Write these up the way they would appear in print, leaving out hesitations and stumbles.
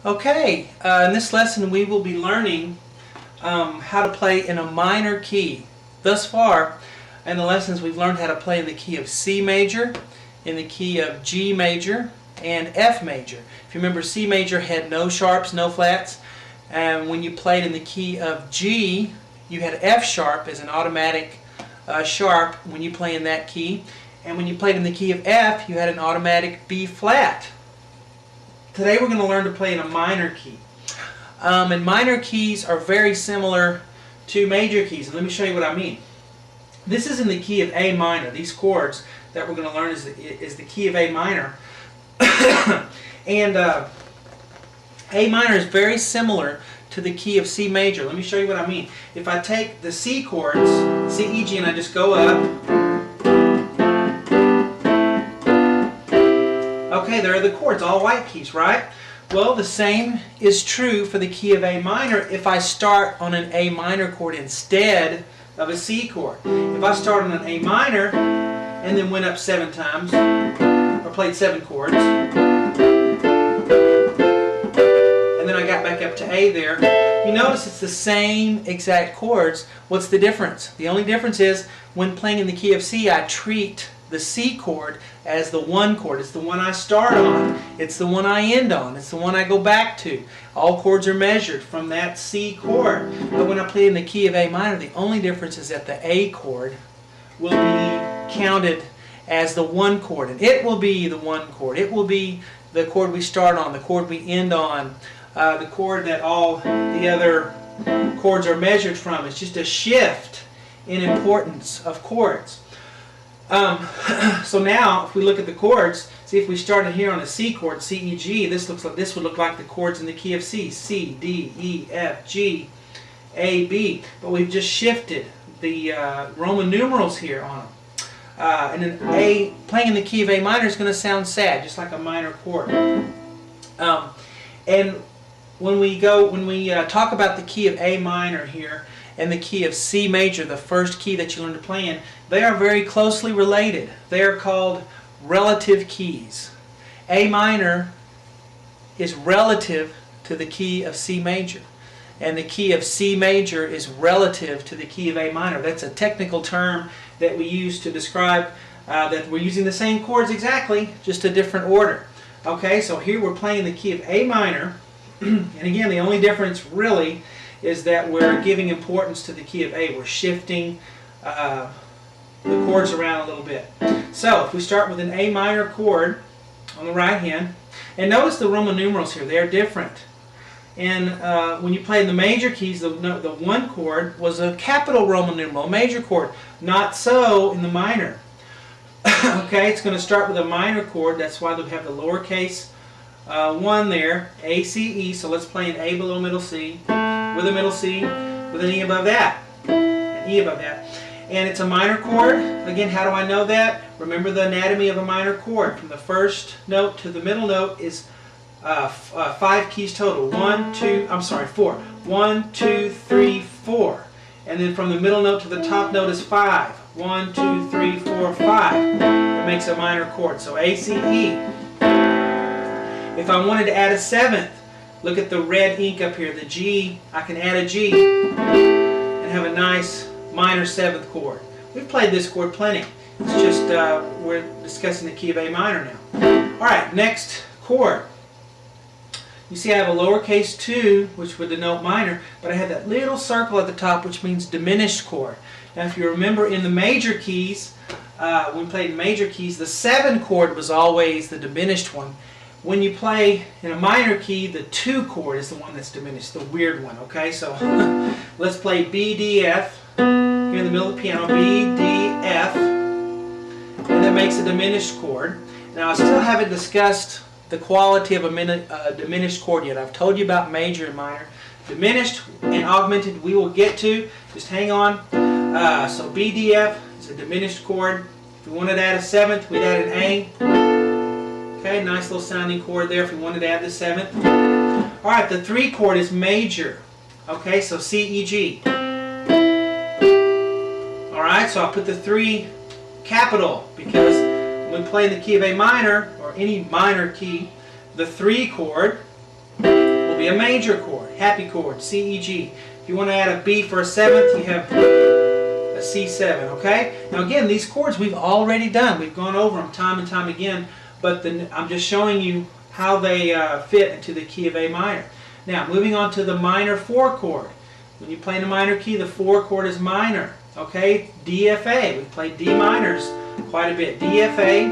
Okay, in this lesson we will be learning how to play in a minor key. Thus far in the lessons we've learned how to play in the key of C major, in the key of G major, and F major. If you remember, C major had no sharps, no flats, and when you played in the key of G, you had F sharp as an automatic sharp when you play in that key, and when you played in the key of F, you had an automatic B flat. Today we're going to learn to play in a minor key. And minor keys are very similar to major keys. And let me show you what I mean. This is in the key of A minor. These chords that we're going to learn is the key of A minor. And A minor is very similar to the key of C major. Let me show you what I mean. If I take the C chords, C, E, G, and I just go up, okay, there are the chords, all white keys, right? Well, the same is true for the key of A minor if I start on an A minor chord instead of a C chord. If I start on an A minor and then went up 7 times, or played 7 chords, and then I got back up to A there, you notice it's the same exact chords. What's the difference? The only difference is when playing in the key of C, I treat the C chord as the 1 chord. It's the one I start on. It's the one I end on. It's the one I go back to. All chords are measured from that C chord. But when I play in the key of A minor, the only difference is that the A chord will be counted as the 1 chord. And it will be the 1 chord. It will be the chord we start on, the chord we end on, the chord that all the other chords are measured from. It's just a shift in importance of chords. So now, if we look at the chords, see if we started here on a C chord, C, E, G, this would look like the chords in the key of C, C, D, E, F, G, A, B. But we've just shifted the Roman numerals here on them. And an A, playing in the key of A minor is going to sound sad, just like a minor chord. And when we talk about the key of A minor here, and the key of C major, the first key that you learn to play in, they are very closely related. They are called relative keys. A minor is relative to the key of C major, and the key of C major is relative to the key of A minor. That's a technical term that we use to describe that we're using the same chords exactly, just a different order. Okay, so here we're playing the key of A minor, and again, the only difference really is that we're giving importance to the key of A. We're shifting the chords around a little bit. So if we start with an A minor chord on the right hand, and notice the Roman numerals here, they are different. And when you play in the major keys, the 1 chord was a capital Roman numeral, a major chord. Not so in the minor. Okay, it's going to start with a minor chord. That's why we have the lowercase 1 there, A, C, E. So let's play an A below middle C, with a middle C, with an E above that, an E above that. And it's a minor chord. Again, how do I know that? Remember the anatomy of a minor chord. From the first note to the middle note is 5 keys total. 4. 1, 2, 3, 4. And then from the middle note to the top note is 5. 1, 2, 3, 4, 5. It makes a minor chord. So A, C, E. If I wanted to add a 7th, look at the red ink up here, the G. I can add a G and have a nice minor 7th chord. We've played this chord plenty. It's just we're discussing the key of A minor now. Alright, next chord. You see I have a lowercase 2, which would denote minor, but I have that little circle at the top, which means diminished chord. Now if you remember in the major keys, when we played in major keys, the 7 chord was always the diminished one. When you play in a minor key, the 2 chord is the one that's diminished, the weird one, okay? So let's play B, D, F, here in the middle of the piano, B, D, F, and that makes a diminished chord. Now I still haven't discussed the quality of a diminished chord yet. I've told you about major and minor. Diminished and augmented we will get to, just hang on. So B, D, F is a diminished chord. If we wanted to add a 7th, we'd add an A. Okay, nice little sounding chord there if we wanted to add the 7th. Alright, the 3 chord is major. Okay, so C, E, G. Alright, so I'll put the 3 capital because when we play in the key of A minor, or any minor key, the 3 chord be a major chord, happy chord, C, E, G. If you want to add a B for a 7th, you have a C7, okay? Now again, these chords we've already done. We've gone over them time and time again, but I'm just showing you how they fit into the key of A minor. Now, moving on to the minor 4 chord. When you play in a minor key, the 4 chord is minor, okay? D, F, A. We've played D minors quite a bit. D, F, A.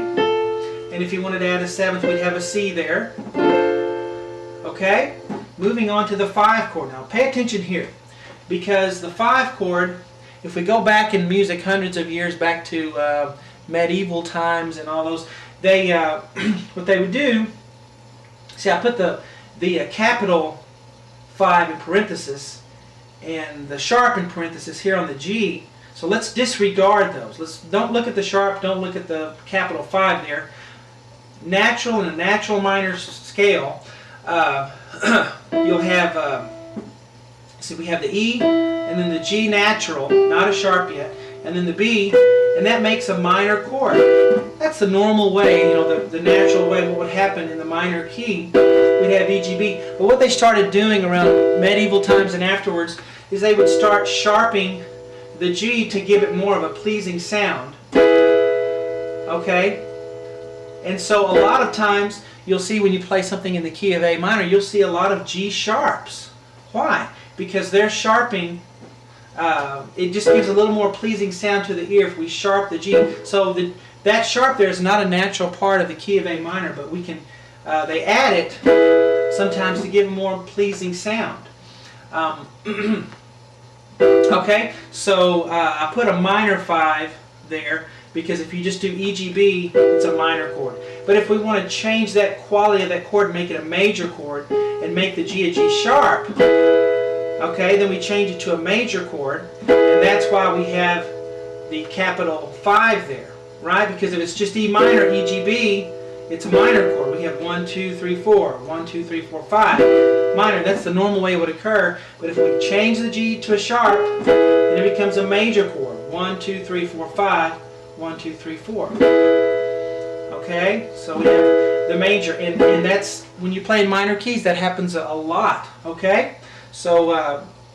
And if you wanted to add a 7th, we'd have a C there. Okay? Moving on to the 5 chord. Now, pay attention here, because the 5 chord, if we go back in music hundreds of years back to medieval times and all those, they what they would do, see, I put the capital 5 in parenthesis and the sharp in parenthesis here on the G. So let's disregard those. Don't look at the sharp, don't look at the capital 5 there. Natural and a natural minor scale, you'll have, see, we have the E, and then the G natural, not a sharp yet, and then the B, and that makes a minor chord. That's the normal way, you know, the natural way what would happen in the minor key. We'd have E, G, B. But what they started doing around medieval times and afterwards is they would start sharping the G to give it more of a pleasing sound. Okay? And so a lot of times you'll see when you play something in the key of A minor, you'll see a lot of G sharps. Why? Because they're sharping, it just gives a little more pleasing sound to the ear if we sharp the G. So that sharp there is not a natural part of the key of A minor, but we can, they add it sometimes to give a more pleasing sound. Okay, so I put a minor 5 there because if you just do E, G, B, it's a minor chord. But if we want to change that quality of that chord and make it a major chord and make the G a G sharp, okay, then we change it to a major chord, and that's why we have the capital 5 there, right? Because if it's just E minor, E, G, B, it's a minor chord. We have 1, 2, 3, 4, 1, 2, 3, 4, 5. Minor, that's the normal way it would occur. But if we change the G to a sharp, then it becomes a major chord. 1, 2, 3, 4, 5, 1, 2, 3, 4. Okay, so we have the major, and that's, when you play in minor keys, that happens a lot, okay? So,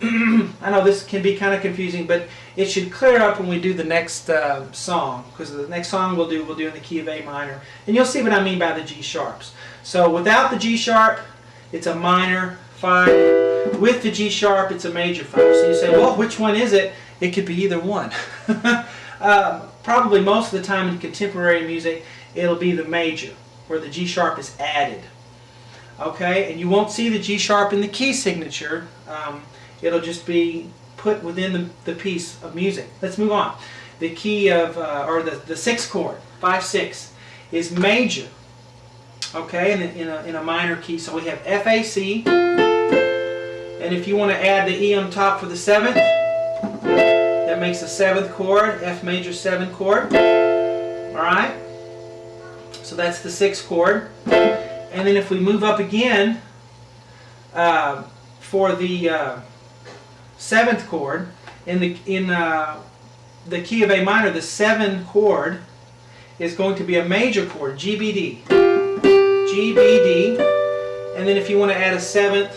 I know this can be kind of confusing, but it should clear up when we do the next song, because the next song we'll do in the key of A minor, and you'll see what I mean by the G sharps. So without the G sharp, it's a minor 5. With the G sharp, it's a major 5. So you say, well, which one is it? It could be either one. Probably most of the time in contemporary music, it'll be the major, where the G sharp is added. Okay, and you won't see the G sharp in the key signature. It'll just be put within the piece of music. Let's move on. The key of, or the 6th chord, 5, 6, is major. Okay, in a minor key. So we have F, A, C, and if you want to add the E on top for the 7th, that makes the 7th chord, F major 7 chord. Alright? So that's the 6th chord. And then if we move up again for the 7th chord, in the key of A minor, the 7 chord is going to be a major chord, G, B, D. G, B, D. And then if you want to add a 7th,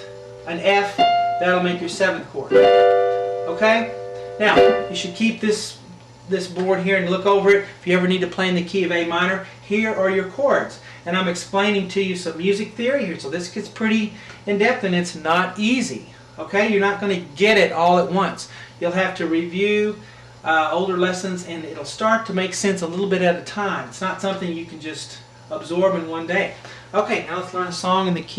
an F, that'll make your 7th chord. Okay? Now, you should keep this board here and look over it. If you ever need to play in the key of A minor, here are your chords. And I'm explaining to you some music theory here. So this gets pretty in-depth and it's not easy. Okay? You're not going to get it all at once. You'll have to review older lessons and it'll start to make sense a little bit at a time. It's not something you can just absorb in one day. Okay, now let's learn a song in the key